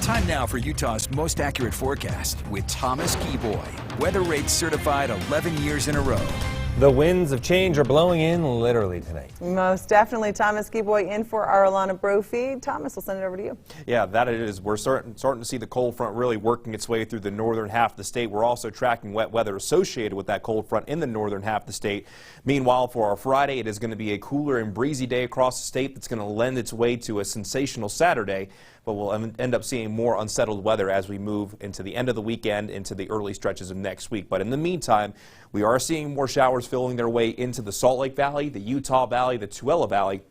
Time now for Utah's most accurate forecast with Thomas Geboy. Weather rates certified 11 years in a row. The winds of change are blowing in literally tonight. Most definitely. Thomas Geboy in for our Alana Brophy. Thomas, we'll send it over to you. Yeah, that it is. We're starting to see the cold front really working its way through the northern half of the state. We're also tracking wet weather associated with that cold front in the northern half of the state. Meanwhile, for our Friday, it is going to be a cooler and breezy day across the state that's going to lend its way to a sensational Saturday. But we'll end up seeing more unsettled weather as we move into the end of the weekend, into the early stretches of next week. But in the meantime, we are seeing more showers filling their way into the Salt Lake Valley, the Utah Valley, the Tooele Valley,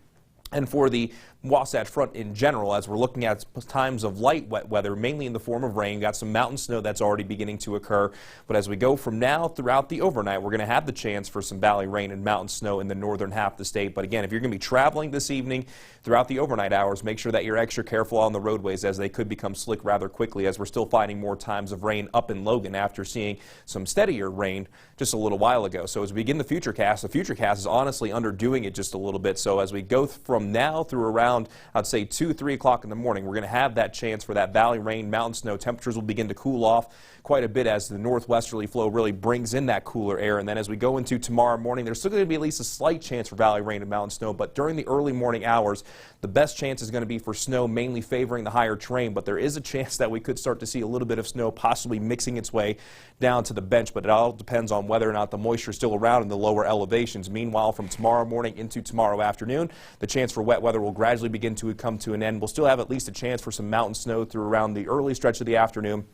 and for the Wasatch Front in general, as we're looking at times of light wet weather, mainly in the form of rain. Got some mountain snow that's already beginning to occur. But as we go from now throughout the overnight, we're going to have the chance for some valley rain and mountain snow in the northern half of the state. But again, if you're going to be traveling this evening throughout the overnight hours, make sure that you're extra careful on the roadways as they could become slick rather quickly, as we're still finding more times of rain up in Logan after seeing some steadier rain just a little while ago. So as we begin the futurecast is honestly underdoing it just a little bit. So as we go from now through around, I'd say 2, 3 o'clock in the morning, we're going to have that chance for that valley rain, mountain snow. Temperatures will begin to cool off quite a bit as the northwesterly flow really brings in that cooler air. And then as we go into tomorrow morning, there's still going to be at least a slight chance for valley rain and mountain snow. But during the early morning hours, the best chance is going to be for snow, mainly favoring the higher terrain. But there is a chance that we could start to see a little bit of snow possibly mixing its way down to the bench. But it all depends on whether or not the moisture is still around in the lower elevations. Meanwhile, from tomorrow morning into tomorrow afternoon, the chance for wet weather will gradually begin to come to an end. We'll still have at least a chance for some mountain snow through around the early stretch of the afternoon.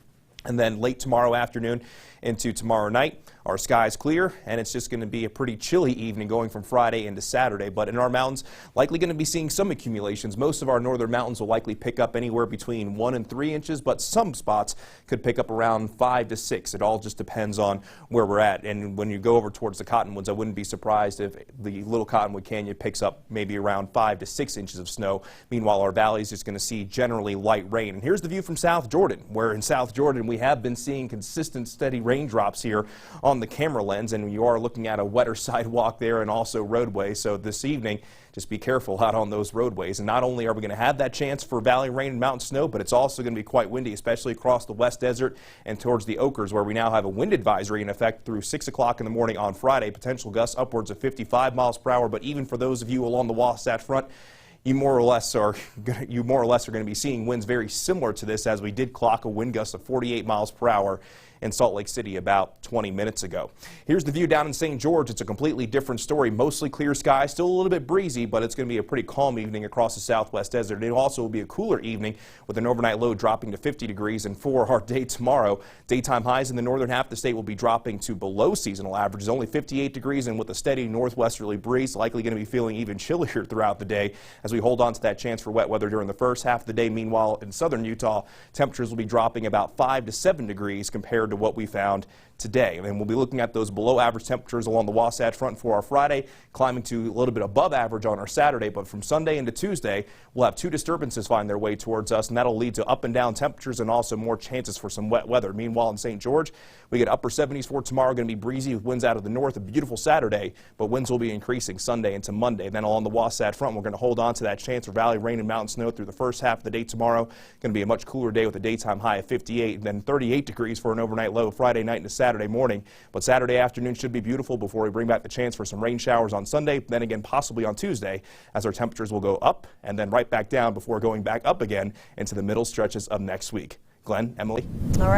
And then late tomorrow afternoon into tomorrow night, our skies clear, and it's just going to be a pretty chilly evening going from Friday into Saturday. But in our mountains, likely going to be seeing some accumulations. Most of our northern mountains will likely pick up anywhere between 1 and 3 inches, but some spots could pick up around 5 to 6. It all just depends on where we're at. And when you go over towards the Cottonwoods, I wouldn't be surprised if the Little Cottonwood Canyon picks up maybe around 5 to 6 inches of snow. Meanwhile, our valley is just going to see generally light rain. And here's the view from South Jordan, where in South Jordan we have been seeing consistent, steady raindrops here on the camera lens, and you are looking at a wetter sidewalk there and also roadway. So this evening, just be careful out on those roadways. And not only are we going to have that chance for valley rain and mountain snow, but it's also going to be quite windy, especially across the West Desert and towards the Oakers, where we now have a wind advisory in effect through 6 o'clock in the morning on Friday. Potential gusts upwards of 55 miles per hour. But even for those of you along the Wasatch Front, you more or less are going to be seeing winds very similar to this, as we did clock a wind gust of 48 miles per hour in Salt Lake City about 20 minutes ago. Here's the view down in St. George. It's a completely different story. Mostly clear skies, still a little bit breezy, but it's going to be a pretty calm evening across the Southwest Desert. It also will be a cooler evening with an overnight low dropping to 50 degrees. And for our day tomorrow, daytime highs in the northern half of the state will be dropping to below seasonal averages, only 58 degrees, and with a steady northwesterly breeze, likely going to be feeling even chillier throughout the day as we hold on to that chance for wet weather during the first half of the day. Meanwhile, in southern Utah, temperatures will be dropping about 5 to 7 degrees compared to what we found today. And we'll be looking at those below average temperatures along the Wasatch Front for our Friday, climbing to a little bit above average on our Saturday. But from Sunday into Tuesday, we'll have 2 disturbances find their way towards us, and that'll lead to up and down temperatures and also more chances for some wet weather. Meanwhile, in St. George, we get upper 70s for tomorrow. Going to be breezy with winds out of the north. A beautiful Saturday, but winds will be increasing Sunday into Monday. Then along the Wasatch Front, we're going to hold on to that chance for valley rain and mountain snow through the first half of the day tomorrow. Going to be a much cooler day with a daytime high of 58, and then 38 degrees for an overnight low Friday night into Saturday morning. But Saturday afternoon should be beautiful before we bring back the chance for some rain showers on Sunday, then again possibly on Tuesday, as our temperatures will go up and then right back down before going back up again into the middle stretches of next week. Glenn, Emily. All right.